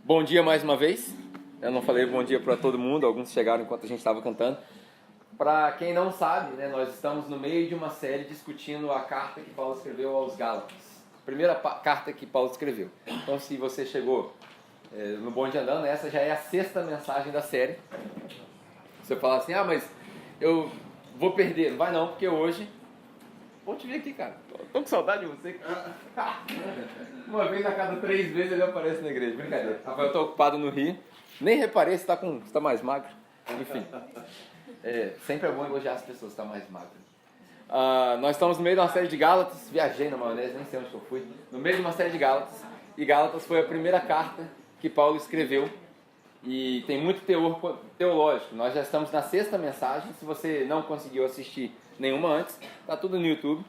Bom dia mais uma vez. Eu não falei bom dia para todo mundo, alguns chegaram enquanto a gente estava cantando. Para quem não sabe, nós estamos no meio de uma série discutindo a carta que Paulo escreveu aos Gálatas. Primeira carta que Paulo escreveu. Então, se você chegou no bonde andando, essa já é a sexta mensagem da série. Você fala assim, mas eu vou perder. Não vai não, porque hoje... Vou te ver aqui, cara. Tô com saudade de você. Uma vez a cada 3 vezes ele aparece na igreja. Brincadeira. Rafael, eu tô ocupado no Rio. Nem reparei se tá mais magro. Enfim. Sempre é bom elogiar as pessoas que estão mais magras. Nós estamos no meio de uma série de Gálatas. Viajei na maionese, nem sei onde que eu fui. No meio de uma série de Gálatas. E Gálatas foi a primeira carta que Paulo escreveu. E tem muito teor teológico. Nós já estamos na sexta mensagem. Se você não conseguiu assistir nenhuma antes, está tudo no YouTube.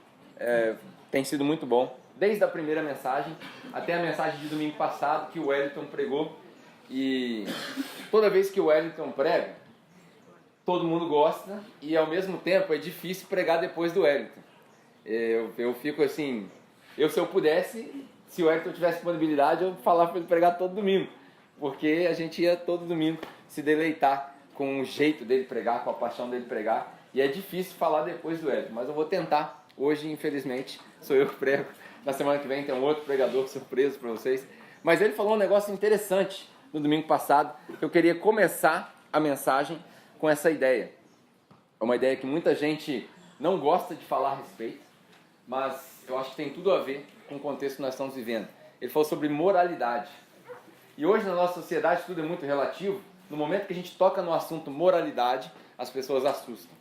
Tem sido muito bom. Desde a primeira mensagem até a mensagem de domingo passado que o Wellington pregou. E toda vez que o Wellington prega, todo mundo gosta. E ao mesmo tempo é difícil pregar depois do Wellington. Eu fico assim... se eu pudesse, se o Wellington tivesse disponibilidade, eu falava para ele pregar todo domingo. Porque a gente ia todo domingo se deleitar com o jeito dele pregar, com a paixão dele pregar. E é difícil falar depois do Wellington, mas eu vou tentar. Hoje, infelizmente, sou eu que prego. Na semana que vem tem um outro pregador surpresa para vocês. Mas ele falou um negócio interessante no domingo passado, que eu queria começar a mensagem com essa ideia. É uma ideia que muita gente não gosta de falar a respeito, mas eu acho que tem tudo a ver com o contexto que nós estamos vivendo. Ele falou sobre moralidade. E hoje na nossa sociedade tudo é muito relativo. No momento que a gente toca no assunto moralidade, as pessoas assustam.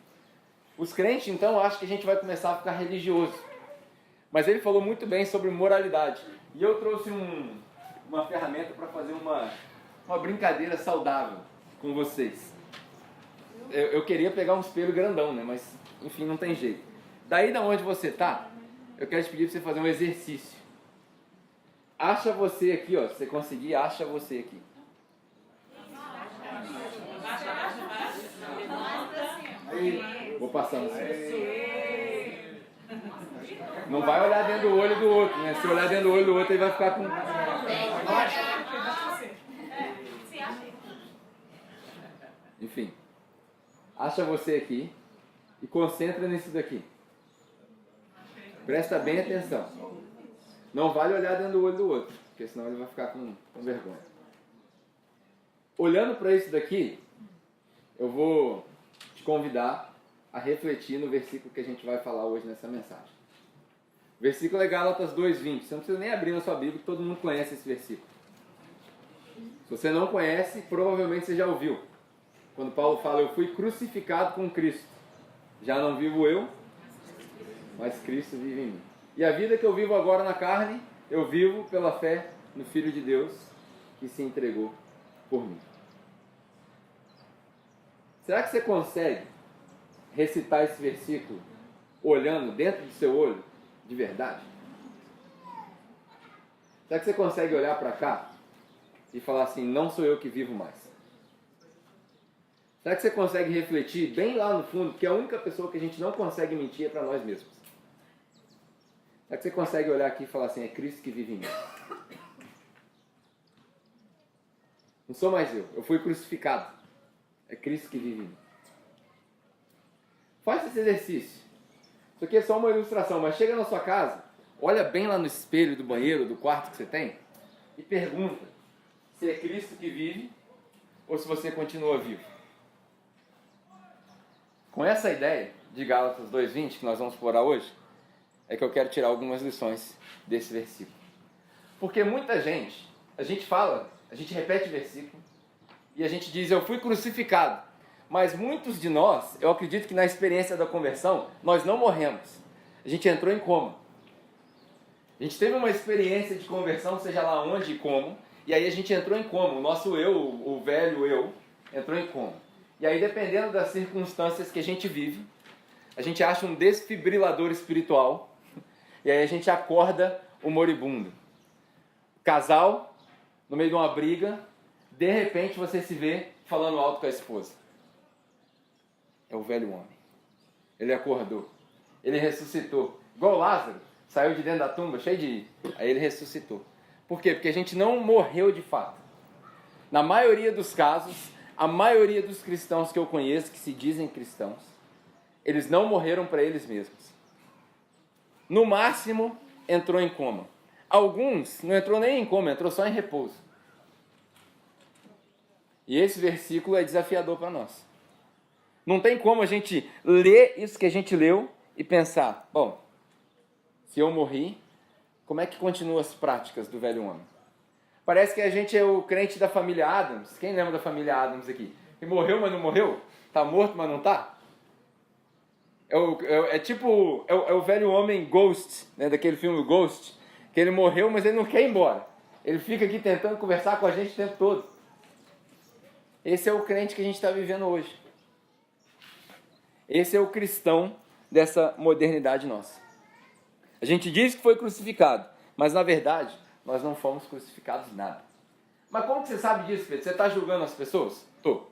Os crentes, então, acham que a gente vai começar a ficar religioso. Mas ele falou muito bem sobre moralidade. E eu trouxe uma ferramenta para fazer uma brincadeira saudável com vocês. Eu queria pegar um espelho grandão, mas enfim, não tem jeito. Daí da onde você está, eu quero te pedir para você fazer um exercício. Acha você aqui, se você conseguir, acha você aqui. Vou passando assim. Não vai olhar dentro do olho do outro, né? Se olhar dentro do olho do outro, ele vai ficar com... Enfim. Acha você aqui e concentra nisso daqui. Presta bem atenção. Não vale olhar dentro do olho do outro, porque senão ele vai ficar com vergonha. Olhando para isso daqui, eu vou te convidar a refletir no versículo que a gente vai falar hoje nessa mensagem. O versículo é Gálatas 2:20. Você não precisa nem abrir na sua Bíblia, que todo mundo conhece esse versículo. Se você não conhece, provavelmente você já ouviu. Quando Paulo fala, eu fui crucificado com Cristo. Já não vivo eu, mas Cristo vive em mim. E a vida que eu vivo agora na carne, eu vivo pela fé no Filho de Deus que se entregou por mim. Será que você consegue recitar esse versículo olhando dentro do seu olho de verdade? Será que você consegue olhar para cá e falar assim, não sou eu que vivo mais? Será que você consegue refletir bem lá no fundo, porque a única pessoa que a gente não consegue mentir é para nós mesmos? Será que você consegue olhar aqui e falar assim, é Cristo que vive em mim? Não sou mais eu fui crucificado. É Cristo que vive em mim. Faz esse exercício. Isso aqui é só uma ilustração, mas chega na sua casa, olha bem lá no espelho do banheiro, do quarto que você tem, e pergunta se é Cristo que vive ou se você continua vivo. Com essa ideia de Gálatas 2:20, que nós vamos explorar hoje, é que eu quero tirar algumas lições desse versículo. Porque muita gente, a gente repete o versículo, e a gente diz, eu fui crucificado. Mas muitos de nós, eu acredito que na experiência da conversão, nós não morremos. A gente entrou em coma. A gente teve uma experiência de conversão, seja lá onde e como, e aí a gente entrou em coma. O nosso eu, o velho eu, entrou em coma. E aí, dependendo das circunstâncias que a gente vive, a gente acha um desfibrilador espiritual, e aí a gente acorda o moribundo. Casal, no meio de uma briga, de repente você se vê falando alto com a esposa. É o velho homem. Ele acordou. Ele ressuscitou. Igual Lázaro, saiu de dentro da tumba, cheio de... Aí ele ressuscitou. Por quê? Porque a gente não morreu de fato. Na maioria dos casos, a maioria dos cristãos que eu conheço, que se dizem cristãos, eles não morreram para eles mesmos. No máximo, entrou em coma. Alguns não entrou nem em coma, entrou só em repouso. E esse versículo é desafiador para nós. Não tem como a gente ler isso que a gente leu e pensar, bom, se eu morri, como é que continuam as práticas do velho homem? Parece que a gente é o crente da família Adams. Quem lembra da família Adams aqui? Que morreu, mas não morreu? Tá morto, mas não tá? É o velho homem Ghost, né, daquele filme Ghost, que ele morreu, mas ele não quer ir embora. Ele fica aqui tentando conversar com a gente o tempo todo. Esse é o crente que a gente está vivendo hoje. Esse é o cristão dessa modernidade nossa. A gente diz que foi crucificado, mas na verdade nós não fomos crucificados nada. Mas como que você sabe disso, Pedro? Você está julgando as pessoas? Tô.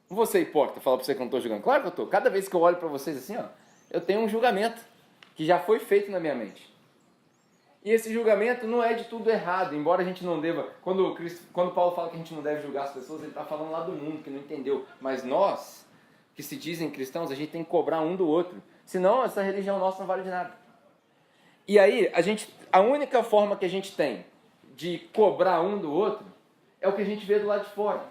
Não vou ser hipócrita falar para você que eu não estou julgando. Claro que eu estou. Cada vez que eu olho para vocês assim, ó, eu tenho um julgamento que já foi feito na minha mente. E esse julgamento não é de tudo errado, embora a gente não deva... Quando Paulo fala que a gente não deve julgar as pessoas, ele está falando lá do mundo, que não entendeu. Mas nós, que se dizem cristãos, a gente tem que cobrar um do outro. Senão, essa religião nossa não vale de nada. E aí, a única forma que a gente tem de cobrar um do outro é o que a gente vê do lado de fora.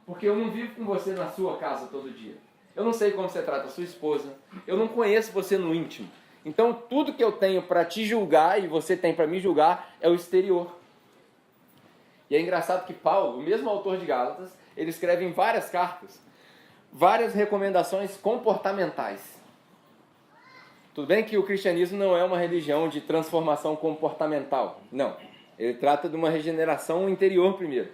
Porque eu não vivo com você na sua casa todo dia. Eu não sei como você trata a sua esposa. Eu não conheço você no íntimo. Então, tudo que eu tenho para te julgar e você tem para me julgar é o exterior. E é engraçado que Paulo, o mesmo autor de Gálatas, ele escreve em várias cartas, várias recomendações comportamentais. Tudo bem que o cristianismo não é uma religião de transformação comportamental. Não. Ele trata de uma regeneração interior primeiro.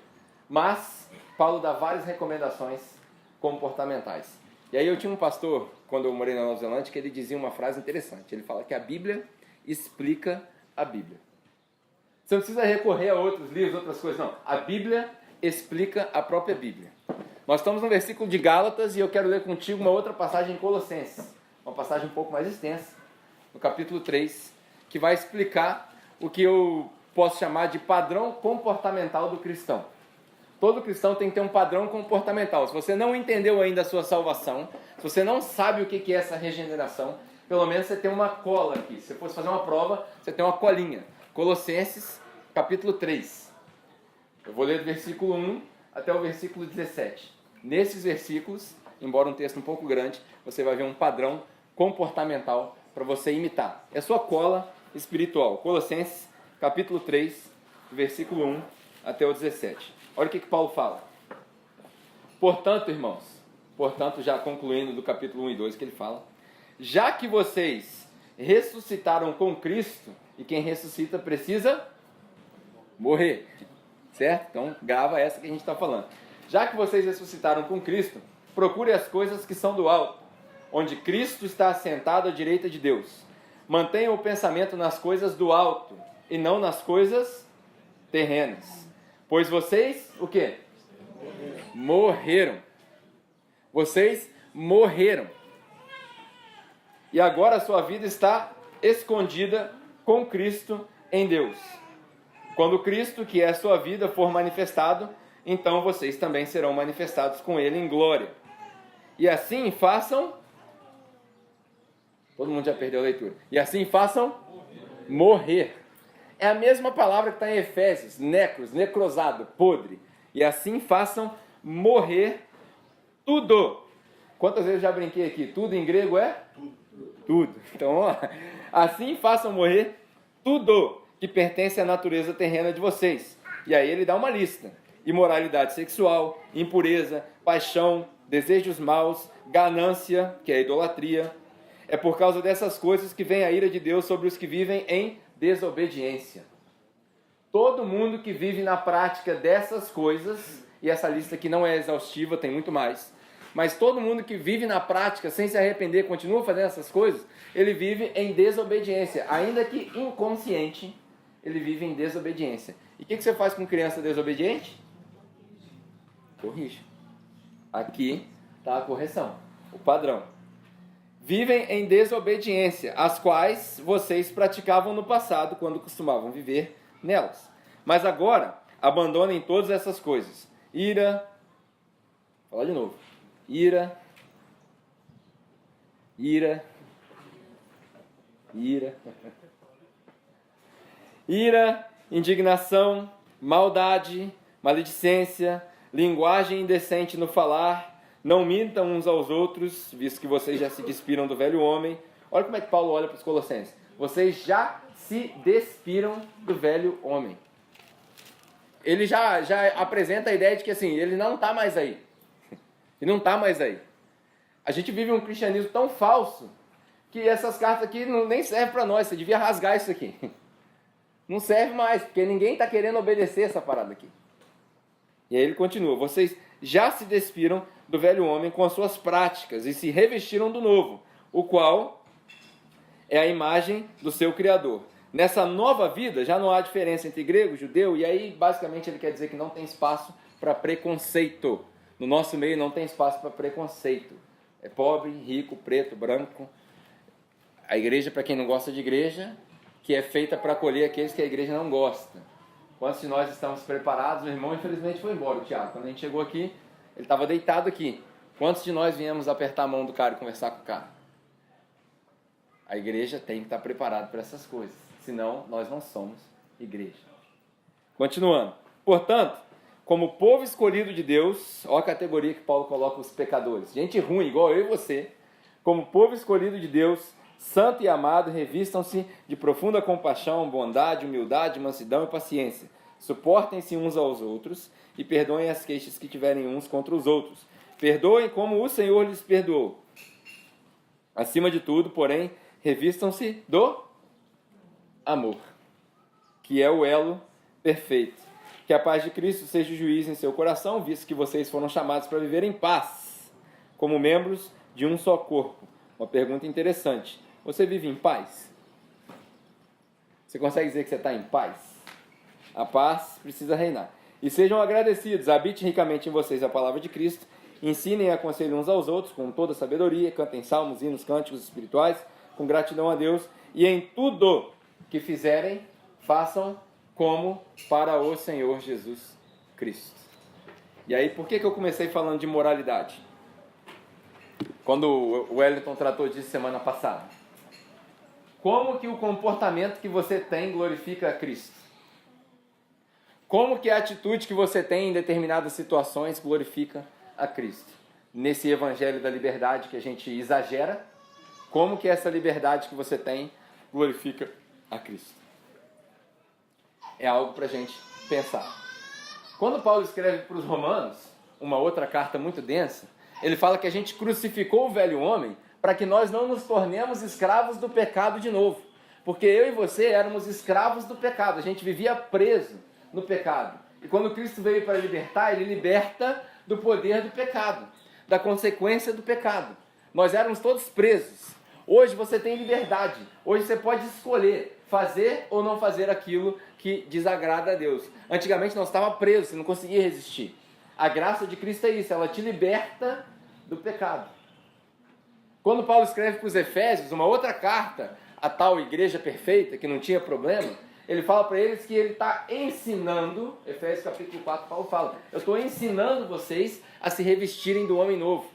Mas Paulo dá várias recomendações comportamentais. E aí eu tinha um pastor, quando eu morei na Nova Zelândia, que ele dizia uma frase interessante. Ele fala que a Bíblia explica a Bíblia. Você não precisa recorrer a outros livros, outras coisas, não. A Bíblia explica a própria Bíblia. Nós estamos no versículo de Gálatas e eu quero ler contigo uma outra passagem em Colossenses. Uma passagem um pouco mais extensa, no capítulo 3, que vai explicar o que eu posso chamar de padrão comportamental do cristão. Todo cristão tem que ter um padrão comportamental. Se você não entendeu ainda a sua salvação, se você não sabe o que é essa regeneração, pelo menos você tem uma cola aqui. Se você fosse fazer uma prova, você tem uma colinha. Colossenses, capítulo 3. Eu vou ler do versículo 1 até o versículo 17. Nesses versículos, embora um texto um pouco grande, você vai ver um padrão comportamental para você imitar. É sua cola espiritual. Colossenses, capítulo 3, versículo 1 até o 17. Olha o que Paulo fala. Portanto, irmãos, já concluindo do capítulo 1 e 2 que ele fala, já que vocês ressuscitaram com Cristo, e quem ressuscita precisa morrer, certo? Então, grava essa que a gente está falando. Já que vocês ressuscitaram com Cristo, procure as coisas que são do alto, onde Cristo está assentado à direita de Deus. Mantenham o pensamento nas coisas do alto, e não nas coisas terrenas. Pois vocês, o quê? Morreram. Vocês morreram. E agora a sua vida está escondida com Cristo em Deus. Quando Cristo, que é a sua vida, for manifestado, então vocês também serão manifestados com Ele em glória. E assim façam... Todo mundo já perdeu a leitura. E assim façam morrer. É a mesma palavra que está em Efésios, necros, necrosado, podre. E assim façam morrer tudo. Quantas vezes eu já brinquei aqui? Tudo em grego é? Tudo. Então, ó, assim façam morrer tudo que pertence à natureza terrena de vocês. E aí ele dá uma lista. Imoralidade sexual, impureza, paixão, desejos maus, ganância, que é a idolatria. É por causa dessas coisas que vem a ira de Deus sobre os que vivem em desobediência. Todo mundo que vive na prática dessas coisas, e essa lista aqui não é exaustiva, tem muito mais, mas todo mundo que vive na prática sem se arrepender, continua fazendo essas coisas, ele vive em desobediência, ainda que inconsciente, ele vive em desobediência. E o que você faz com criança desobediente? Corrige. Aqui está a correção, o padrão. Vivem em desobediência, as quais vocês praticavam no passado, quando costumavam viver nelas. Mas agora, abandonem todas essas coisas. Ira, vou falar de novo. Ira, indignação, maldade, maledicência, linguagem indecente no falar, não mintam uns aos outros, visto que vocês já se despiram do velho homem. Olha como é que Paulo olha para os Colossenses. Vocês já se despiram do velho homem. Ele já apresenta a ideia de que assim, ele não está mais aí. Ele não está mais aí. A gente vive um cristianismo tão falso que essas cartas aqui nem servem para nós. Você devia rasgar isso aqui. Não serve mais, porque ninguém está querendo obedecer essa parada aqui. E aí ele continua. Vocês já se despiram do velho homem com as suas práticas e se revestiram do novo, o qual é a imagem do seu Criador. Nessa nova vida já não há diferença entre grego, judeu, e aí basicamente ele quer dizer que não tem espaço para preconceito. No nosso meio não tem espaço para preconceito. É pobre, rico, preto, branco. A igreja, para quem não gosta de igreja, que é feita para acolher aqueles que a igreja não gosta. Quantos de nós estamos preparados? O irmão infelizmente foi embora, o Tiago. Quando a gente chegou aqui, ele estava deitado aqui. Quantos de nós viemos apertar a mão do cara e conversar com o cara? A igreja tem que estar preparada para essas coisas. Senão, nós não somos igreja. Continuando. Portanto, como povo escolhido de Deus, olha a categoria que Paulo coloca os pecadores. Gente ruim, igual eu e você. Como povo escolhido de Deus, santo e amado, revistam-se de profunda compaixão, bondade, humildade, mansidão e paciência. Suportem-se uns aos outros e perdoem as queixas que tiverem uns contra os outros. Perdoem como o Senhor lhes perdoou. Acima de tudo, porém, revistam-se do amor, que é o elo perfeito. Que a paz de Cristo seja o juiz em seu coração, visto que vocês foram chamados para viver em paz, como membros de um só corpo. Uma pergunta interessante. Você vive em paz? Você consegue dizer que você está em paz? A paz precisa reinar. E sejam agradecidos, habite ricamente em vocês a palavra de Cristo, ensinem e aconselhem uns aos outros com toda sabedoria, cantem salmos, hinos, cânticos espirituais, com gratidão a Deus, e em tudo que fizerem, façam como para o Senhor Jesus Cristo. E aí, por que eu comecei falando de moralidade? Quando o Wellington tratou disso semana passada. Como que o comportamento que você tem glorifica a Cristo? Como que a atitude que você tem em determinadas situações glorifica a Cristo? Nesse evangelho da liberdade que a gente exagera, como que essa liberdade que você tem glorifica a Cristo? É algo para a gente pensar. Quando Paulo escreve para os Romanos, uma outra carta muito densa, ele fala que a gente crucificou o velho homem para que nós não nos tornemos escravos do pecado de novo. Porque eu e você éramos escravos do pecado, a gente vivia preso no pecado. E quando Cristo veio para libertar, ele liberta do poder do pecado, da consequência do pecado. Nós éramos todos presos. Hoje você tem liberdade. Hoje você pode escolher fazer ou não fazer aquilo que desagrada a Deus. Antigamente nós estávamos presos, você não conseguia resistir. A graça de Cristo é isso, ela te liberta do pecado. Quando Paulo escreve para os Efésios, uma outra carta, a tal igreja perfeita, que não tinha problema, ele fala para eles que ele está ensinando, Efésios capítulo 4, Paulo fala, eu estou ensinando vocês a se revestirem do homem novo.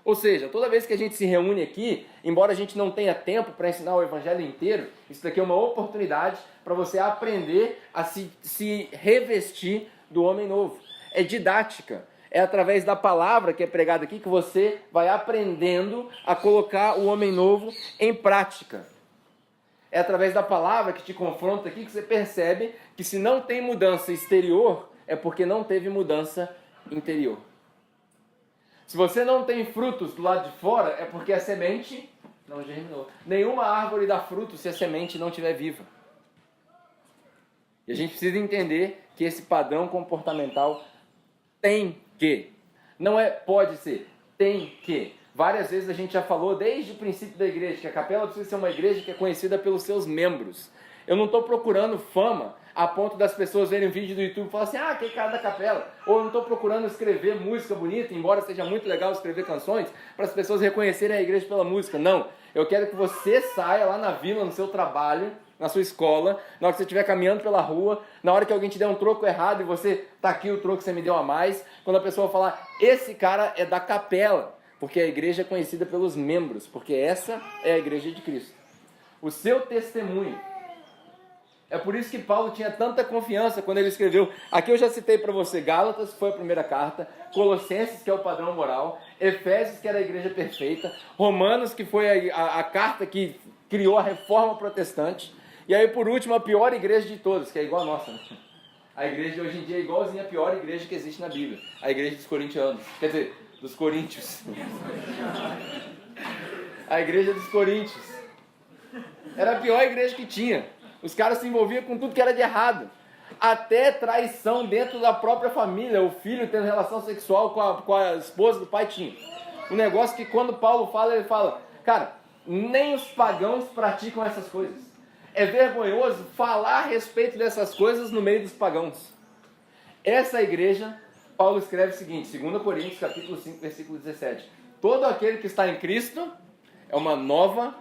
Ou seja, toda vez que a gente se reúne aqui, embora a gente não tenha tempo para ensinar o evangelho inteiro, isso daqui é uma oportunidade para você aprender a se revestir do homem novo. É didática. É através da palavra que é pregada aqui que você vai aprendendo a colocar o homem novo em prática. É através da palavra que te confronta aqui que você percebe que se não tem mudança exterior, é porque não teve mudança interior. Se você não tem frutos do lado de fora, é porque a semente não germinou. Nenhuma árvore dá fruto se a semente não estiver viva. E a gente precisa entender que esse padrão comportamental tem que. Não é pode ser, tem que. Várias vezes a gente já falou desde o princípio da igreja, que a capela precisa ser uma igreja que é conhecida pelos seus membros. Eu não estou procurando fama a ponto das pessoas verem um vídeo do YouTube e falarem assim, aquele cara da capela. Ou eu não estou procurando escrever música bonita, embora seja muito legal escrever canções, para as pessoas reconhecerem a igreja pela música. Não, eu quero que você saia lá na vila, no seu trabalho, na sua escola, na hora que você estiver caminhando pela rua, na hora que alguém te der um troco errado e você, tá aqui o troco que você me deu a mais, quando a pessoa falar, esse cara é da capela, porque a igreja é conhecida pelos membros, porque essa é a igreja de Cristo. O seu testemunho. É por isso que Paulo tinha tanta confiança quando ele escreveu, aqui eu já citei para você, Gálatas, que foi a primeira carta, Colossenses, que é o padrão moral, Efésios, que era a igreja perfeita, Romanos, que foi a carta que criou a reforma protestante, e aí por último a pior igreja de todas, que é igual a nossa, né? A igreja de hoje em dia é igualzinha a pior igreja que existe na Bíblia, a igreja dos corintianos, quer dizer, dos coríntios. A igreja dos coríntios. Era a pior igreja que tinha. Os caras se envolviam com tudo que era de errado. Até traição dentro da própria família. O filho tendo relação sexual com a esposa do pai tinha. Um negócio que quando Paulo fala, ele fala, cara, nem os pagãos praticam essas coisas. É vergonhoso falar a respeito dessas coisas no meio dos pagãos. Essa igreja, Paulo escreve o seguinte, 2 Coríntios, capítulo 5, versículo 17. Todo aquele que está em Cristo é uma nova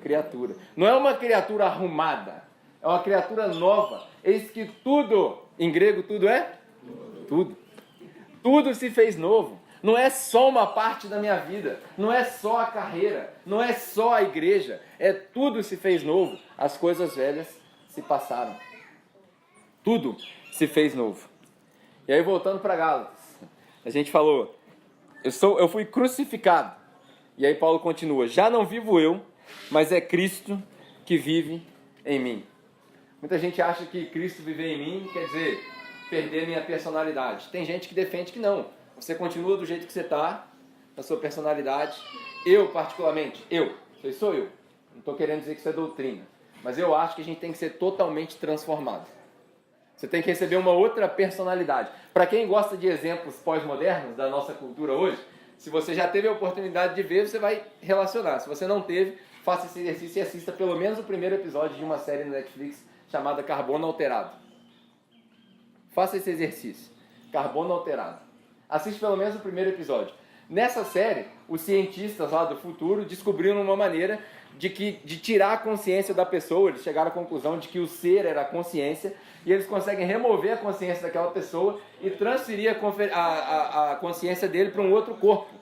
criatura. Não é uma criatura arrumada. É uma criatura nova. Eis que tudo, em grego tudo é? Tudo. Tudo se fez novo. Não é só uma parte da minha vida. Não é só a carreira. Não é só a igreja. É tudo se fez novo. As coisas velhas se passaram. Tudo se fez novo. E aí voltando para Gálatas. A gente falou, eu fui crucificado. E aí Paulo continua, já não vivo eu, mas é Cristo que vive em mim. Muita gente acha que Cristo viver em mim quer dizer perder minha personalidade. Tem gente que defende que não. Você continua do jeito que você está, na sua personalidade. Eu, particularmente, sou eu. Não estou querendo dizer que isso é doutrina. Mas eu acho que a gente tem que ser totalmente transformado. Você tem que receber uma outra personalidade. Para quem gosta de exemplos pós-modernos da nossa cultura hoje, se você já teve a oportunidade de ver, você vai relacionar. Se você não teve, faça esse exercício e assista pelo menos o primeiro episódio de uma série no Netflix chamada Carbono Alterado. Faça esse exercício. Carbono Alterado. Assiste pelo menos o primeiro episódio. Nessa série, os cientistas lá do futuro descobriram uma maneira de tirar a consciência da pessoa. Eles chegaram à conclusão de que o ser era a consciência e eles conseguem remover a consciência daquela pessoa e transferir a consciência dele para um outro corpo.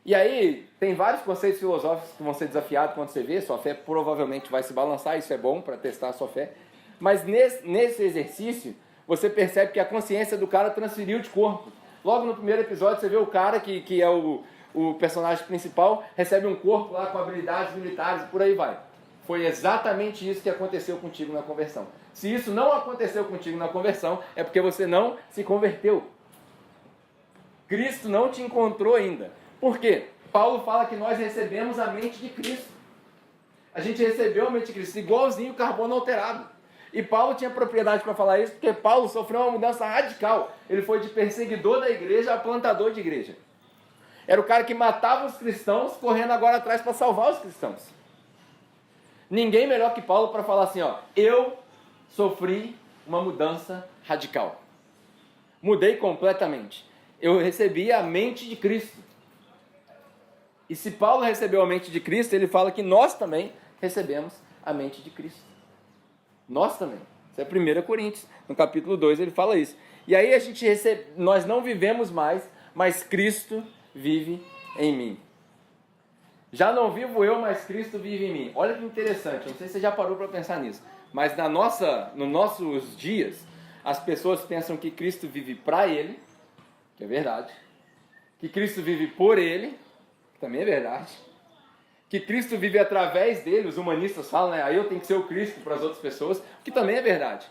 E aí, tem vários conceitos filosóficos que vão ser desafiados quando você vê, sua fé provavelmente vai se balançar, isso é bom para testar a sua fé. Mas nesse exercício, você percebe que a consciência do cara transferiu de corpo. Logo no primeiro episódio, você vê o cara, que é o personagem principal, recebe um corpo lá com habilidades militares e por aí vai. Foi exatamente isso que aconteceu contigo na conversão. Se isso não aconteceu contigo na conversão, é porque você não se converteu. Cristo não te encontrou ainda. Por quê? Paulo fala que nós recebemos a mente de Cristo. A gente recebeu a mente de Cristo, igualzinho o carbono alterado. E Paulo tinha propriedade para falar isso, porque Paulo sofreu uma mudança radical. Ele foi de perseguidor da igreja a plantador de igreja. Era o cara que matava os cristãos, correndo agora atrás para salvar os cristãos. Ninguém melhor que Paulo para falar assim, eu sofri uma mudança radical. Mudei completamente. Eu recebi a mente de Cristo. E se Paulo recebeu a mente de Cristo, ele fala que nós também recebemos a mente de Cristo. Nós também. Isso é 1 Coríntios, no capítulo 2 ele fala isso. E aí nós não vivemos mais, mas Cristo vive em mim. Já não vivo eu, mas Cristo vive em mim. Olha que interessante, não sei se você já parou para pensar nisso, mas nos nossos dias, as pessoas pensam que Cristo vive para ele, que é verdade, que Cristo vive por ele, que também é verdade, que Cristo vive através dele, os humanistas falam, aí eu tenho que ser o Cristo para as outras pessoas, que também é verdade.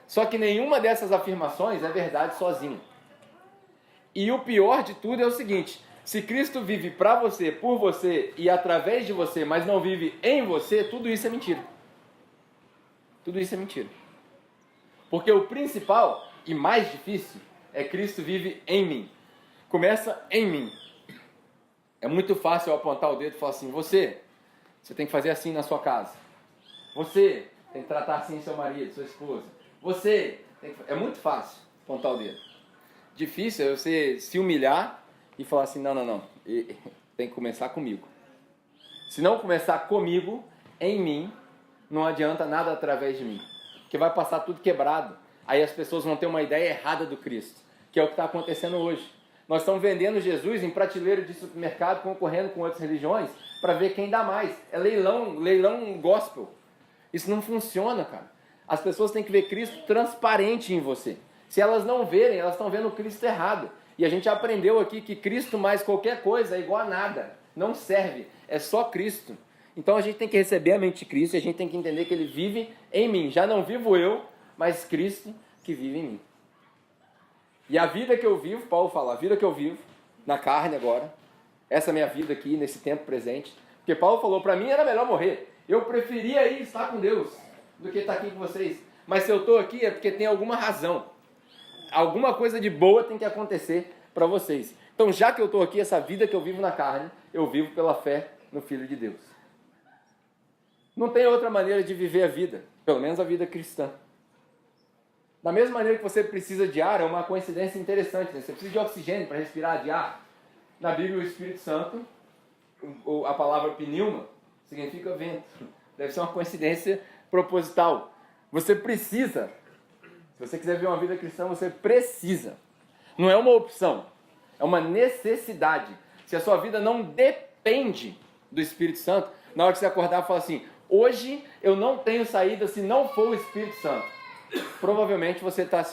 Só que nenhuma dessas afirmações é verdade sozinha. E o pior de tudo é o seguinte, se Cristo vive para você, por você e através de você, mas não vive em você, tudo isso é mentira. Tudo isso é mentira. Porque o principal e mais difícil é Cristo vive em mim. Começa em mim. É muito fácil eu apontar o dedo e falar assim, você tem que fazer assim na sua casa. Você tem que tratar assim seu marido, sua esposa. Você, é muito fácil apontar o dedo. Difícil é você se humilhar e falar assim, não, tem que começar comigo. Se não começar comigo, em mim, não adianta nada através de mim. Porque vai passar tudo quebrado. Aí as pessoas vão ter uma ideia errada do Cristo, que é o que está acontecendo hoje. Nós estamos vendendo Jesus em prateleira de supermercado, concorrendo com outras religiões, para ver quem dá mais. É leilão gospel. Isso não funciona, cara. As pessoas têm que ver Cristo transparente em você. Se elas não verem, elas estão vendo o Cristo errado. E a gente aprendeu aqui que Cristo mais qualquer coisa é igual a nada. Não serve. É só Cristo. Então a gente tem que receber a mente de Cristo e a gente tem que entender que Ele vive em mim. Já não vivo eu, mas Cristo que vive em mim. E a vida que eu vivo, Paulo fala, a vida que eu vivo na carne agora, essa minha vida aqui, nesse tempo presente, porque Paulo falou, para mim era melhor morrer. Eu preferia ir estar com Deus do que estar aqui com vocês. Mas se eu estou aqui é porque tem alguma razão. Alguma coisa de boa tem que acontecer para vocês. Então, já que eu estou aqui, essa vida que eu vivo na carne, eu vivo pela fé no Filho de Deus. Não tem outra maneira de viver a vida, pelo menos a vida cristã. Da mesma maneira que você precisa de ar, é uma coincidência interessante, né? Você precisa de oxigênio para respirar, de ar. Na Bíblia, o Espírito Santo, a palavra pneuma, significa vento. Deve ser uma coincidência proposital. Você precisa. Se você quiser viver uma vida cristã, você precisa. Não é uma opção, é uma necessidade. Se a sua vida não depende do Espírito Santo, na hora que você acordar, fala assim, hoje eu não tenho saída se não for o Espírito Santo. Provavelmente você está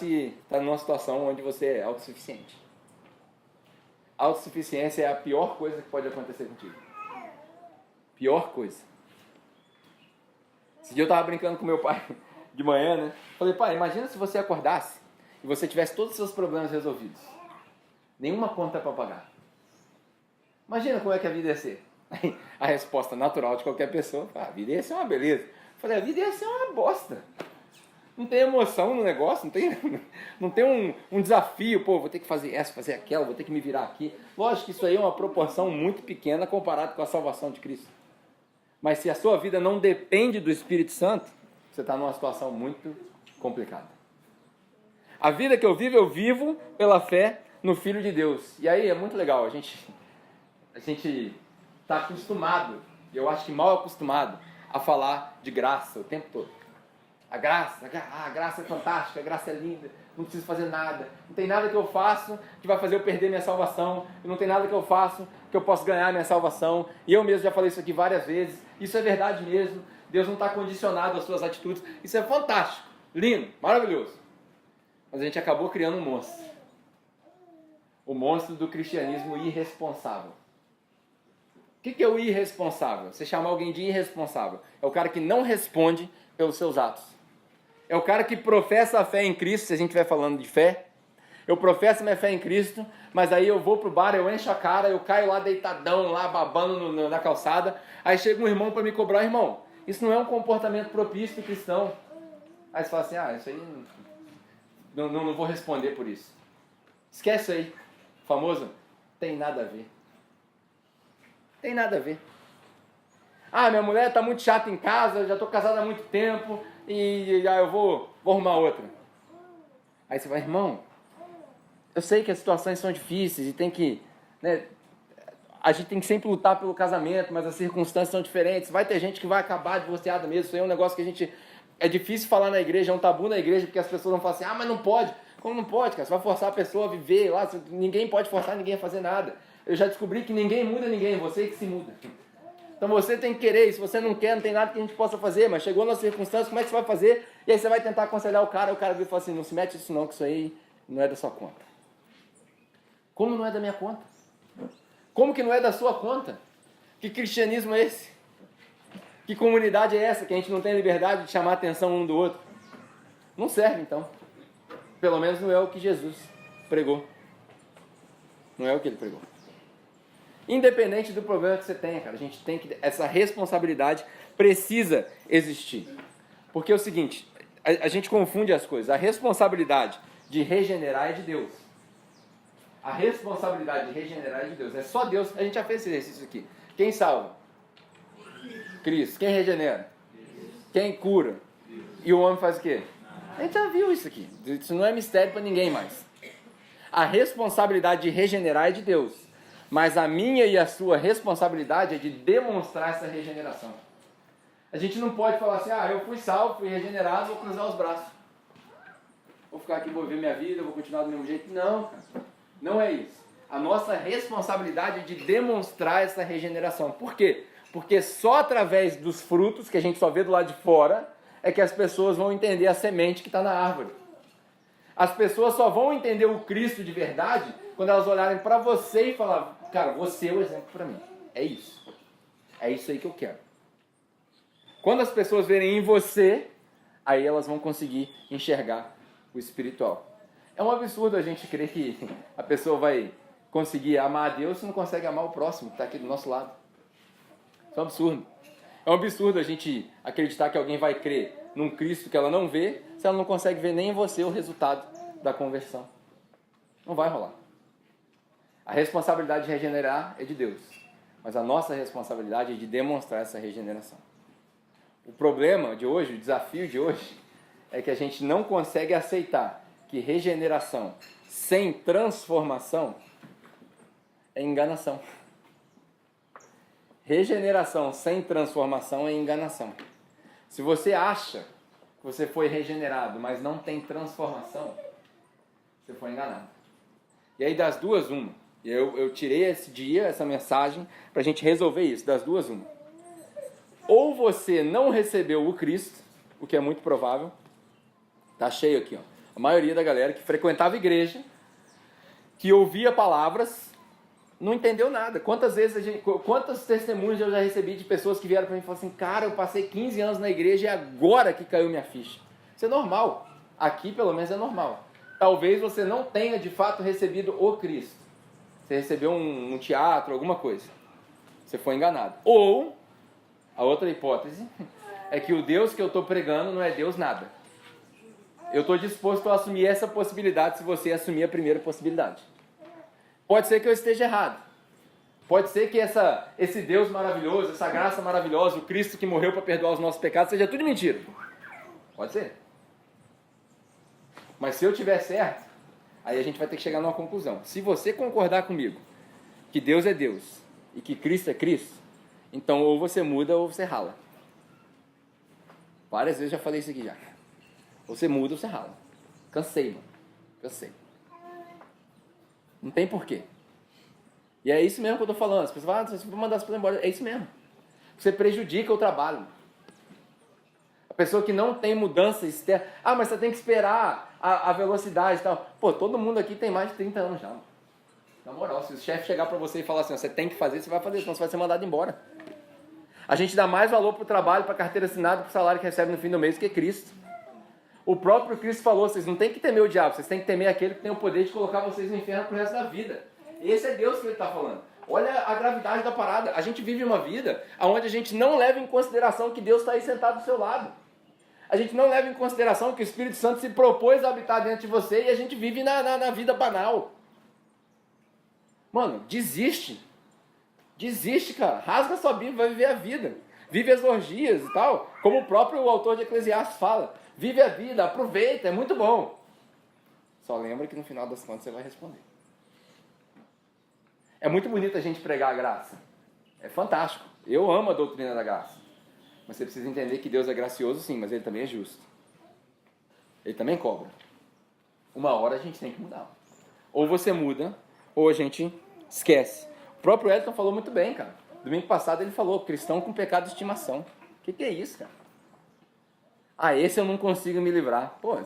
numa situação onde você é autossuficiente. Autossuficiência é a pior coisa que pode acontecer contigo. Pior coisa. Esse dia eu estava brincando com meu pai de manhã, né? Falei, pai, imagina se você acordasse e você tivesse todos os seus problemas resolvidos. Nenhuma conta para pagar. Imagina como é que a vida ia ser. Aí, a resposta natural de qualquer pessoa, a vida ia ser uma beleza. Eu falei, a vida ia ser uma bosta. Não tem emoção no negócio, não tem um desafio, pô, vou ter que fazer essa, fazer aquela, vou ter que me virar aqui. Lógico que isso aí é uma proporção muito pequena comparado com a salvação de Cristo. Mas se a sua vida não depende do Espírito Santo, você está numa situação muito complicada. A vida que eu vivo pela fé no Filho de Deus. E aí é muito legal, a gente está acostumado, e eu acho que mal acostumado, a falar de graça o tempo todo. A graça é fantástica, a graça é linda, não preciso fazer nada. Não tem nada que eu faço que vai fazer eu perder minha salvação. Não tem nada que eu faço que eu possa ganhar minha salvação. E eu mesmo já falei isso aqui várias vezes. Isso é verdade mesmo. Deus não está condicionado às suas atitudes. Isso é fantástico, lindo, maravilhoso. Mas a gente acabou criando um monstro. O monstro do cristianismo irresponsável. O que é o irresponsável? Você chamar alguém de irresponsável. É o cara que não responde pelos seus atos. É o cara que professa a fé em Cristo, se a gente estiver falando de fé. Eu professo minha fé em Cristo, mas aí eu vou pro bar, eu encho a cara, eu caio lá deitadão, lá babando na calçada. Aí chega um irmão para me cobrar, irmão, isso não é um comportamento propício cristão. Aí você fala assim, isso aí não vou responder por isso. Esquece aí, famoso, tem nada a ver. Tem nada a ver. Minha mulher está muito chata em casa, já estou casada há muito tempo e eu vou arrumar outra. Aí você vai, irmão, eu sei que as situações são difíceis e tem que, né, a gente tem que sempre lutar pelo casamento, mas as circunstâncias são diferentes. Vai ter gente que vai acabar divorciada mesmo. Isso aí é um negócio que é difícil falar na igreja, é um tabu na igreja, porque as pessoas vão falar assim, mas não pode. Como não pode, cara? Você vai forçar a pessoa a viver lá, ninguém pode forçar ninguém a fazer nada. Eu já descobri que ninguém muda ninguém, você que se muda. Então você tem que querer, e se você não quer, não tem nada que a gente possa fazer, mas chegou na circunstância, como é que você vai fazer? E aí você vai tentar aconselhar o cara vem e fala assim, não se mete isso não, que isso aí não é da sua conta. Como não é da minha conta? Como que não é da sua conta? Que cristianismo é esse? Que comunidade é essa que a gente não tem liberdade de chamar a atenção um do outro? Não serve então. Pelo menos não é o que Jesus pregou. Não é o que ele pregou. Independente do problema que você tenha, cara, a gente tem que... Essa responsabilidade precisa existir. Porque é o seguinte, a gente confunde as coisas. A responsabilidade de regenerar é de Deus. A responsabilidade de regenerar é de Deus. É só Deus. A gente já fez esse exercício aqui. Quem salva? Cristo. Quem regenera? Quem cura? E o homem faz o quê? A gente já viu isso aqui. Isso não é mistério para ninguém mais. A responsabilidade de regenerar é de Deus. Mas a minha e a sua responsabilidade é de demonstrar essa regeneração. A gente não pode falar assim, eu fui salvo, fui regenerado, vou cruzar os braços. Vou ficar aqui, vou viver minha vida, vou continuar do mesmo jeito. Não, cara. Não é isso. A nossa responsabilidade é de demonstrar essa regeneração. Por quê? Porque só através dos frutos, que a gente só vê do lado de fora, é que as pessoas vão entender a semente que está na árvore. As pessoas só vão entender o Cristo de verdade quando elas olharem para você e falar, cara, você é o exemplo para mim. É isso. É isso aí que eu quero. Quando as pessoas verem em você, aí elas vão conseguir enxergar o espiritual. É um absurdo a gente crer que a pessoa vai conseguir amar a Deus se não consegue amar o próximo que está aqui do nosso lado. Isso é um absurdo. É um absurdo a gente acreditar que alguém vai crer num Cristo que ela não vê, se ela não consegue ver nem em você o resultado da conversão. Não vai rolar. A responsabilidade de regenerar é de Deus, mas a nossa responsabilidade é de demonstrar essa regeneração. O problema de hoje, o desafio de hoje, é que a gente não consegue aceitar que regeneração sem transformação é enganação. Regeneração sem transformação é enganação. Se você acha que você foi regenerado, mas não tem transformação, você foi enganado. E aí das duas, uma. Eu tirei esse dia, essa mensagem, para a gente resolver isso. Das duas, uma. Ou você não recebeu o Cristo, o que é muito provável. Tá cheio aqui, ó. A maioria da galera que frequentava a igreja, que ouvia palavras, não entendeu nada. Quantos testemunhos eu já recebi de pessoas que vieram para mim e falaram assim, cara, eu passei 15 anos na igreja e agora que caiu minha ficha. Isso é normal. Aqui, pelo menos, é normal. Talvez você não tenha, de fato, recebido o Cristo. Você recebeu um teatro, alguma coisa. Você foi enganado. Ou, a outra hipótese, é que o Deus que eu estou pregando não é Deus nada. Eu estou disposto a assumir essa possibilidade se você assumir a primeira possibilidade. Pode ser que eu esteja errado. Pode ser que esse Deus maravilhoso, essa graça maravilhosa, o Cristo que morreu para perdoar os nossos pecados, seja tudo mentira. Pode ser. Mas se eu tiver certo, aí a gente vai ter que chegar numa conclusão. Se você concordar comigo que Deus é Deus e que Cristo é Cristo, então ou você muda ou você rala. Várias vezes eu já falei isso aqui já. Ou você muda ou você rala. Cansei, mano. Cansei. Não tem porquê. E é isso mesmo que eu estou falando. As pessoas falam, você vai mandar as pessoas embora. É isso mesmo. Você prejudica o trabalho. A pessoa que não tem mudança externa. Mas você tem que esperar a velocidade e tal. Pô, todo mundo aqui tem mais de 30 anos já. Mano. Na moral, se o chefe chegar para você e falar assim, você tem que fazer, você vai fazer, senão você vai ser mandado embora. A gente dá mais valor para o trabalho, para a carteira assinada, para o salário que recebe no fim do mês que Cristo. O próprio Cristo falou, vocês não têm que temer o diabo, vocês têm que temer aquele que tem o poder de colocar vocês no inferno pro resto da vida. Esse é Deus que ele está falando. Olha a gravidade da parada. A gente vive uma vida onde a gente não leva em consideração que Deus está aí sentado do seu lado. A gente não leva em consideração que o Espírito Santo se propôs a habitar dentro de você e a gente vive na vida banal. Mano, desiste. Desiste, cara. Rasga sua Bíblia, vai viver a vida. Vive as orgias e tal. Como o próprio autor de Eclesiastes fala. Vive a vida, aproveita, é muito bom. Só lembra que no final das contas você vai responder. É muito bonito a gente pregar a graça. É fantástico. Eu amo a doutrina da graça. Mas você precisa entender que Deus é gracioso sim, mas Ele também é justo. Ele também cobra. Uma hora a gente tem que mudar. Ou você muda, ou a gente esquece. O próprio Elton falou muito bem, cara. Domingo passado ele falou, cristão com pecado de estimação. O que é isso, cara? Esse eu não consigo me livrar. Pô,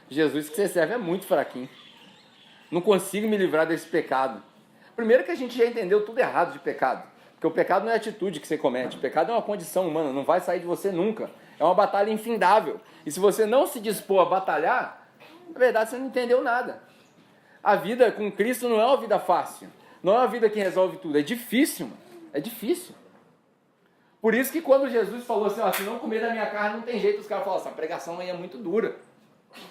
Jesus que você serve é muito fraquinho. Não consigo me livrar desse pecado. Primeiro que a gente já entendeu tudo errado de pecado. Porque o pecado não é a atitude que você comete. O pecado é uma condição humana, não vai sair de você nunca. É uma batalha infindável. E se você não se dispor a batalhar, na verdade você não entendeu nada. A vida com Cristo não é uma vida fácil. Não é uma vida que resolve tudo. É difícil, mano. É difícil. Por isso que quando Jesus falou assim, se não comer da minha carne não tem jeito, os caras falaram, essa pregação aí é muito dura.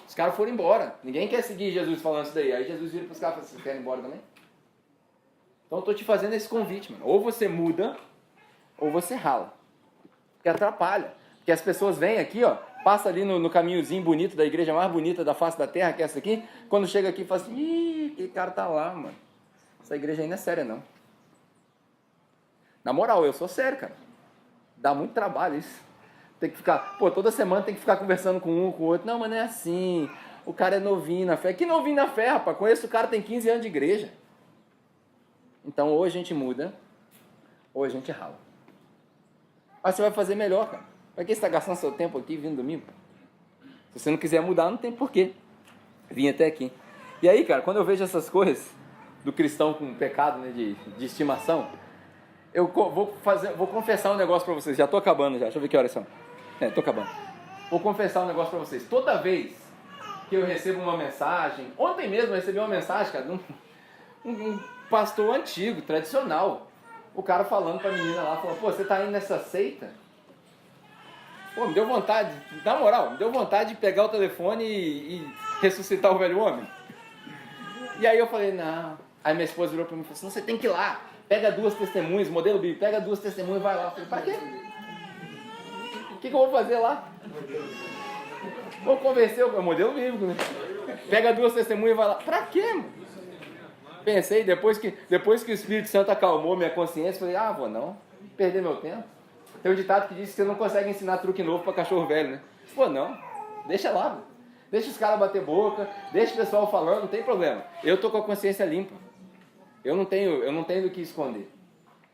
Os caras foram embora. Ninguém quer seguir Jesus falando isso daí. Aí Jesus vira para os caras e fala, vocês querem ir embora também? Então eu estou te fazendo esse convite, mano. Ou você muda, ou você rala. Porque atrapalha. Porque as pessoas vêm aqui, passa ali no caminhozinho bonito da igreja mais bonita da face da terra, que é essa aqui, quando chega aqui fala assim, ih, aquele cara tá lá, mano. Essa igreja aí não é séria, não. Na moral, eu sou sério, cara. Dá muito trabalho isso. Tem que ficar, toda semana tem que ficar conversando com um, com o outro. Não, mas não é assim. O cara é novinho na fé. Que novinho na fé, rapaz? Conheço o cara, tem 15 anos de igreja. Então, ou a gente muda, ou a gente rala. Mas você vai fazer melhor, cara. Pra que você está gastando seu tempo aqui vindo domingo? Se você não quiser mudar, não tem porquê. Vim até aqui. E aí, cara, quando eu vejo essas coisas do cristão com pecado, né, de estimação, eu vou confessar um negócio pra vocês. Já tô acabando já. Deixa eu ver que horas são. Tô acabando. Vou confessar um negócio pra vocês. Toda vez que eu recebo uma mensagem... Ontem mesmo eu recebi uma mensagem, cara, de um pastor antigo, tradicional. O cara falando pra menina lá, falou, você tá indo nessa seita? Me deu vontade, na moral, me deu vontade de pegar o telefone e ressuscitar o velho homem. E aí eu falei, não. Aí minha esposa virou pra mim e falou assim, você tem que ir lá. Pega 2 testemunhas, modelo bíblico, pega 2 testemunhas e vai lá. Eu falei, pra quê? O que eu vou fazer lá? Vou convencer o modelo bíblico, né? Pega 2 testemunhas e vai lá. Pra quê, mano? Pensei, depois que o Espírito Santo acalmou minha consciência, falei, vou não, perder meu tempo. Tem um ditado que diz que você não consegue ensinar truque novo pra cachorro velho, né? Não, deixa lá, mano. Deixa os caras bater boca, deixa o pessoal falando, não tem problema. Eu tô com a consciência limpa. Eu não tenho do que esconder.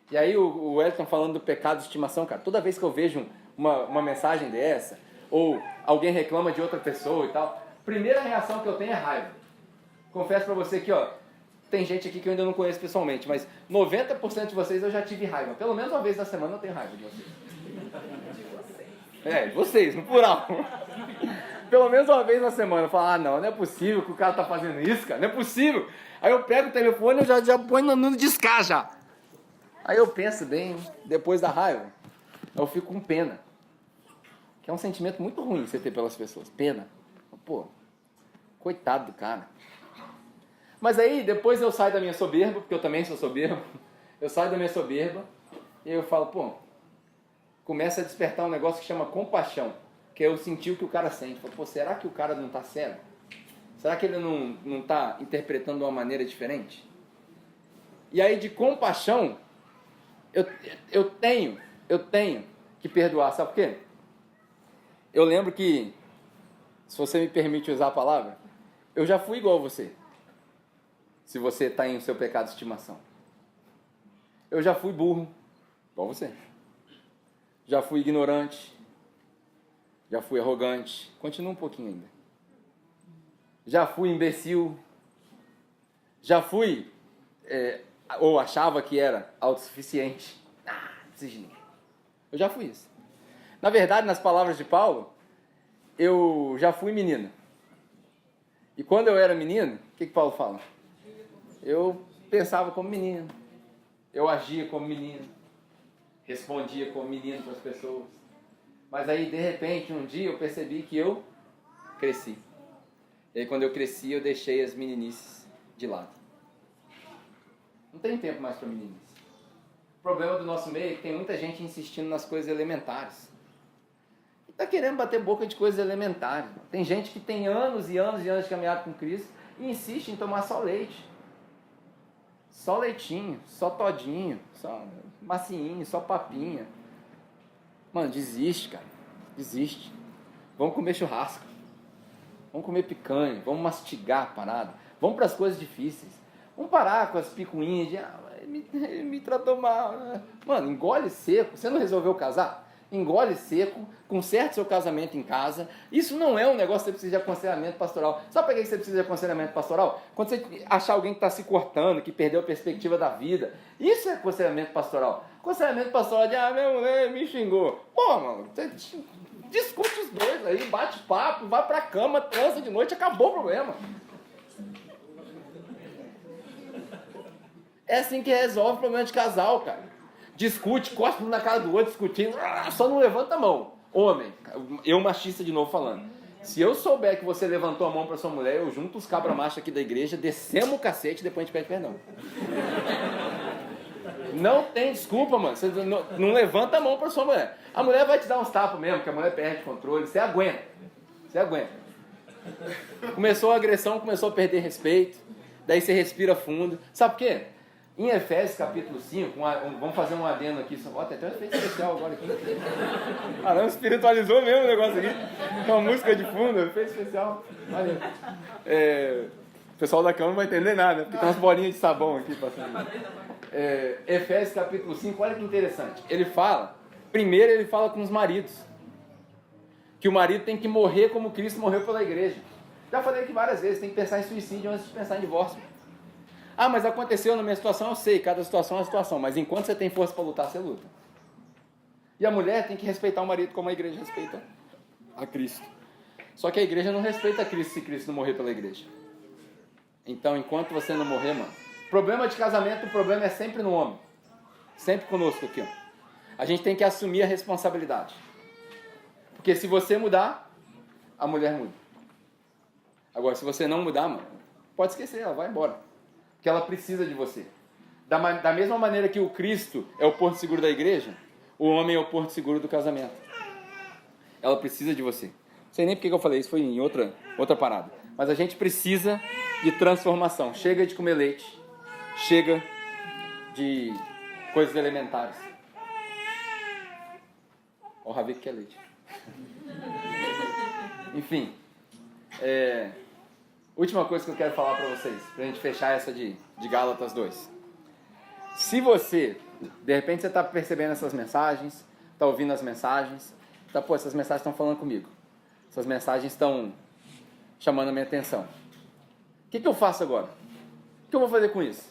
E aí o Wellington falando do pecado de estimação, cara, toda vez que eu vejo uma mensagem dessa, ou alguém reclama de outra pessoa e tal, primeira reação que eu tenho é raiva. Confesso pra você que, tem gente aqui que eu ainda não conheço pessoalmente, mas 90% de vocês eu já tive raiva. Pelo menos uma vez na semana eu tenho raiva de vocês. Vocês, no plural. Pelo menos uma vez na semana eu falo, não é possível que o cara tá fazendo isso, cara, não é possível. Aí eu pego o telefone e eu já ponho no descar já. Aí eu penso bem, depois da raiva, eu fico com pena. Que é um sentimento muito ruim você ter pelas pessoas, pena. Coitado do cara. Mas aí, depois eu saio da minha soberba, porque eu também sou soberbo. Eu saio da minha soberba e eu falo, começa a despertar um negócio que chama compaixão, que é eu sentir o que o cara sente. Falo, será que o cara não está cego? Será que ele não está interpretando de uma maneira diferente? E aí, de compaixão, eu tenho que perdoar. Sabe por quê? Eu lembro que, se você me permite usar a palavra, eu já fui igual a você. Se você está em seu pecado de estimação. Eu já fui burro, igual você. Já fui ignorante. Já fui arrogante. Continua um pouquinho ainda. Já fui imbecil. Já fui, ou achava que era autossuficiente. Não precisa de ninguém. Eu já fui isso. Na verdade, nas palavras de Paulo, eu já fui menino. E quando eu era menino, o que Paulo fala? Eu pensava como menino, eu agia como menino, respondia como menino para as pessoas. Mas aí, de repente, um dia eu percebi que eu cresci. E aí, quando eu cresci, eu deixei as meninices de lado. Não tem tempo mais para meninice. O problema do nosso meio é que tem muita gente insistindo nas coisas elementares. E está querendo bater boca de coisas elementares. Tem gente que tem anos e anos e anos de caminhada com Cristo e insiste em tomar só leite. Só leitinho, só todinho, só macinho, só papinha. Mano, desiste, cara. Desiste. Vamos comer churrasco. Vamos comer picanha. Vamos mastigar a parada. Vamos para as coisas difíceis. Vamos parar com as picuinhas de... ele me tratou mal. Mano, engole seco. Você não resolveu casar? Engole seco, conserte seu casamento em casa. Isso não é um negócio que você precisa de aconselhamento pastoral. Sabe por que você precisa de aconselhamento pastoral? Quando você achar alguém que está se cortando, que perdeu a perspectiva da vida. Isso é aconselhamento pastoral. Aconselhamento pastoral de, minha mulher me xingou. Mano, você discute os dois aí, bate papo, vai pra cama, transa de noite, acabou o problema. É assim que resolve o problema de casal, cara. Discute, cospe um na cara do outro, discutindo, só não levanta a mão. Homem, eu machista de novo falando. Se eu souber que você levantou a mão para sua mulher, eu junto os cabra-macho aqui da igreja, descemos o cacete e depois a gente pede perdão. Não tem desculpa, mano. Você não levanta a mão pra sua mulher. A mulher vai te dar uns tapas mesmo, porque a mulher perde controle. Você aguenta. Você aguenta. Começou a agressão, começou a perder respeito. Daí você respira fundo. Sabe por quê? Em Efésios capítulo 5, vamos fazer um adendo aqui. Ó, tem até um efeito especial agora aqui. Caramba, espiritualizou mesmo o negócio aqui. Com uma música de fundo, efeito especial. Valeu. O pessoal da câmera não vai entender nada, porque tem umas bolinhas de sabão aqui passando. Efésios capítulo 5, olha que interessante. Primeiro ele fala com os maridos. Que o marido tem que morrer como Cristo morreu pela igreja. Já falei aqui várias vezes, tem que pensar em suicídio antes de pensar em divórcio. Ah, mas aconteceu na minha situação, eu sei, cada situação é uma situação, mas enquanto você tem força para lutar, você luta. E a mulher tem que respeitar o marido como a igreja respeita a Cristo. Só que a igreja não respeita a Cristo se Cristo não morrer pela igreja. Então, enquanto você não morrer, mano, problema de casamento, o problema é sempre no homem. Sempre conosco aqui, ó. A gente tem que assumir a responsabilidade. Porque se você mudar, a mulher muda. Agora, se você não mudar, mano, pode esquecer, ela vai embora. Porque ela precisa de você. Da mesma maneira que o Cristo é o porto seguro da igreja, o homem é o porto seguro do casamento. Ela precisa de você. Não sei nem porque eu falei isso, foi em outra parada. Mas a gente precisa de transformação. Chega de comer leite. Chega de coisas elementares. Ó, o Ravi que quer leite. Enfim. Última coisa que eu quero falar para vocês, pra gente fechar essa de Gálatas 2. Se você, de repente você está percebendo essas mensagens, está ouvindo as mensagens, essas mensagens estão falando comigo. Essas mensagens estão chamando a minha atenção. O que eu faço agora? O que eu vou fazer com isso?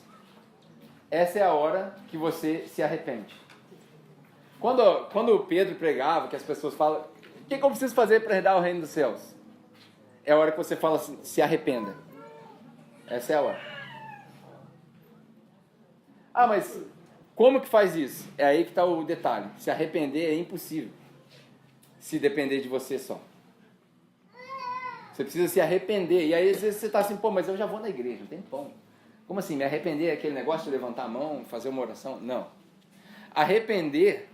Essa é a hora que você se arrepende. Quando o Pedro pregava, que as pessoas falam, o que eu preciso fazer para herdar o reino dos céus? É a hora que você fala assim, se arrependa. Essa é a hora. Ah, mas como que faz isso? É aí que está o detalhe. Se arrepender é impossível. Se depender de você só. Você precisa se arrepender. E aí às vezes você está assim, pô, mas eu já vou na igreja, não tem pão. Como assim? Me arrepender é aquele negócio de levantar a mão, fazer uma oração? Não. Arrepender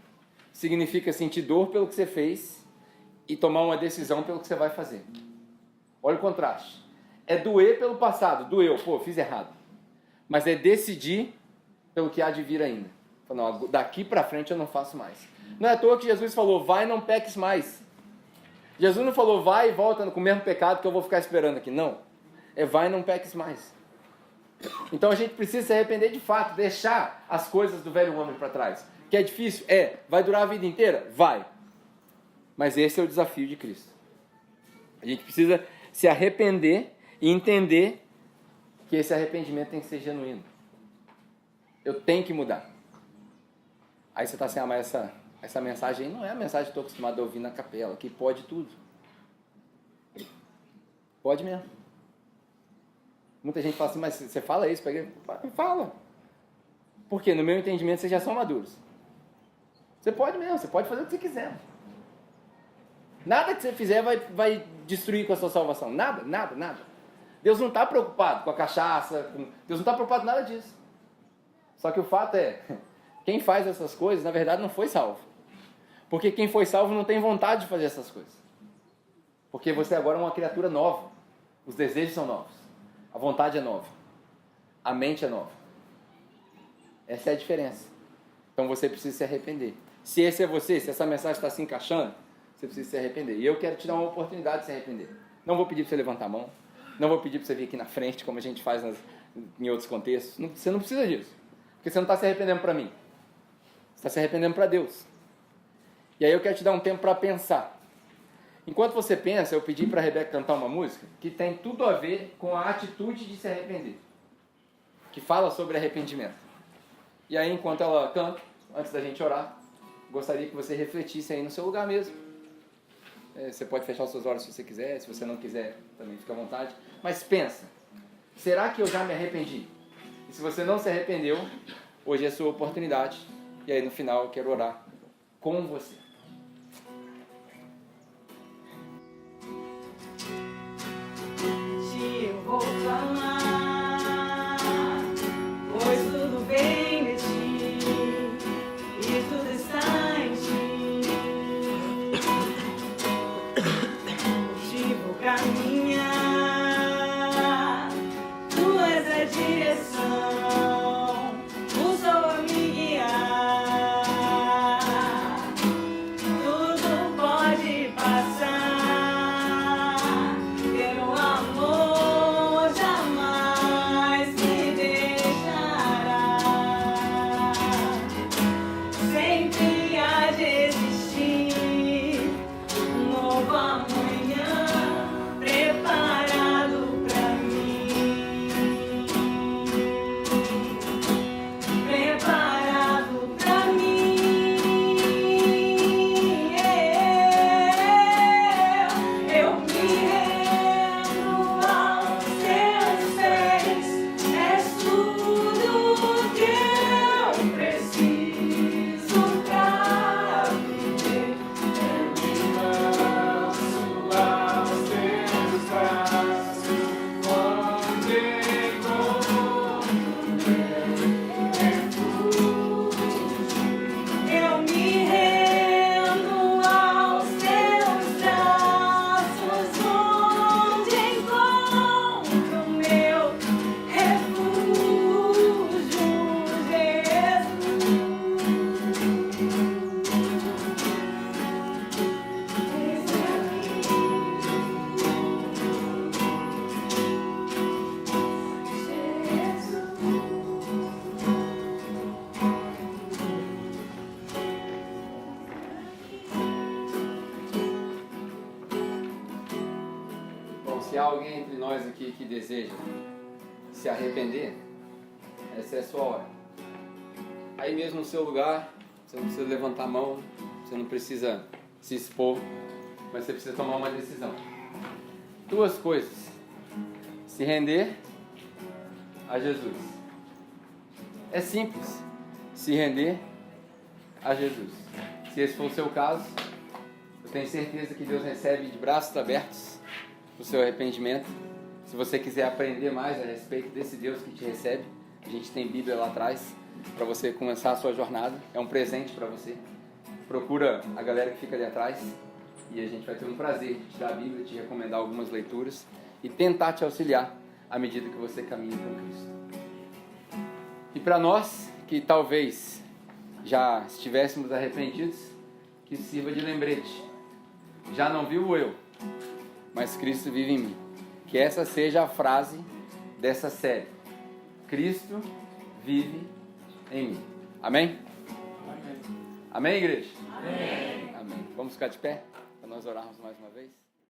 significa sentir dor pelo que você fez e tomar uma decisão pelo que você vai fazer. Olha o contraste. É doer pelo passado. Doeu, pô, fiz errado. Mas é decidir pelo que há de vir ainda. Não, daqui para frente eu não faço mais. Não é à toa que Jesus falou, vai e não peques mais. Jesus não falou, vai e volta com o mesmo pecado que eu vou ficar esperando aqui. Não. É vai e não peques mais. Então a gente precisa se arrepender de fato, deixar as coisas do velho homem para trás. Que é difícil? Vai durar a vida inteira? Vai. Mas esse é o desafio de Cristo. A gente precisa se arrepender e entender que esse arrependimento tem que ser genuíno. Eu tenho que mudar. Aí você está assim, mas essa mensagem aí não é a mensagem que estou acostumado a ouvir na capela, que pode tudo. Pode mesmo. Muita gente fala assim, mas você fala isso para a igreja? Fala. Porque no meu entendimento vocês já são maduros. Você pode mesmo, você pode fazer o que você quiser. Nada que você fizer vai destruir com a sua salvação. Nada, nada, nada. Deus não está preocupado com a cachaça, Deus não está preocupado com nada disso. Só que o fato é, quem faz essas coisas, na verdade, não foi salvo. Porque quem foi salvo não tem vontade de fazer essas coisas. Porque você agora é uma criatura nova. Os desejos são novos. A vontade é nova. A mente é nova. Essa é a diferença. Então você precisa se arrepender. Se esse é você, se essa mensagem está se encaixando, você precisa se arrepender. E eu quero te dar uma oportunidade de se arrepender. Não vou pedir para você levantar a mão. Não vou pedir para você vir aqui na frente, como a gente faz em outros contextos. Você não precisa disso. Porque você não está se arrependendo para mim. Você está se arrependendo para Deus. E aí eu quero te dar um tempo para pensar. Enquanto você pensa, eu pedi para a Rebeca cantar uma música que tem tudo a ver com a atitude de se arrepender. Que fala sobre arrependimento. E aí, enquanto ela canta, antes da gente orar, gostaria que você refletisse aí no seu lugar mesmo. Você pode fechar os seus olhos se você quiser, se você não quiser, também fica à vontade. Mas pensa, será que eu já me arrependi? E se você não se arrependeu, hoje é a sua oportunidade. E aí no final eu quero orar com você. Eu vou clamar, pois tudo vem de ti. alguém entre nós aqui que deseja se arrepender, essa é a sua hora. Aí mesmo no seu lugar, você não precisa levantar a mão, você não precisa se expor, mas você precisa tomar uma decisão. 2 coisas: se render a Jesus. É simples, se render a Jesus. Se esse for o seu caso, eu tenho certeza que Deus recebe de braços abertos o seu arrependimento. Se você quiser aprender mais a respeito desse Deus que te recebe, a gente tem Bíblia lá atrás para você começar a sua jornada. É um presente para você. Procura a galera que fica ali atrás e a gente vai ter um prazer de te dar a Bíblia, te recomendar algumas leituras e tentar te auxiliar à medida que você caminha com Cristo. E para nós que talvez já estivéssemos arrependidos, que sirva de lembrete. Já não vivo o eu, mas Cristo vive em mim. Que essa seja a frase dessa série: Cristo vive em mim. Amém? Amém, igreja? Amém. Amém. Vamos ficar de pé para nós orarmos mais uma vez?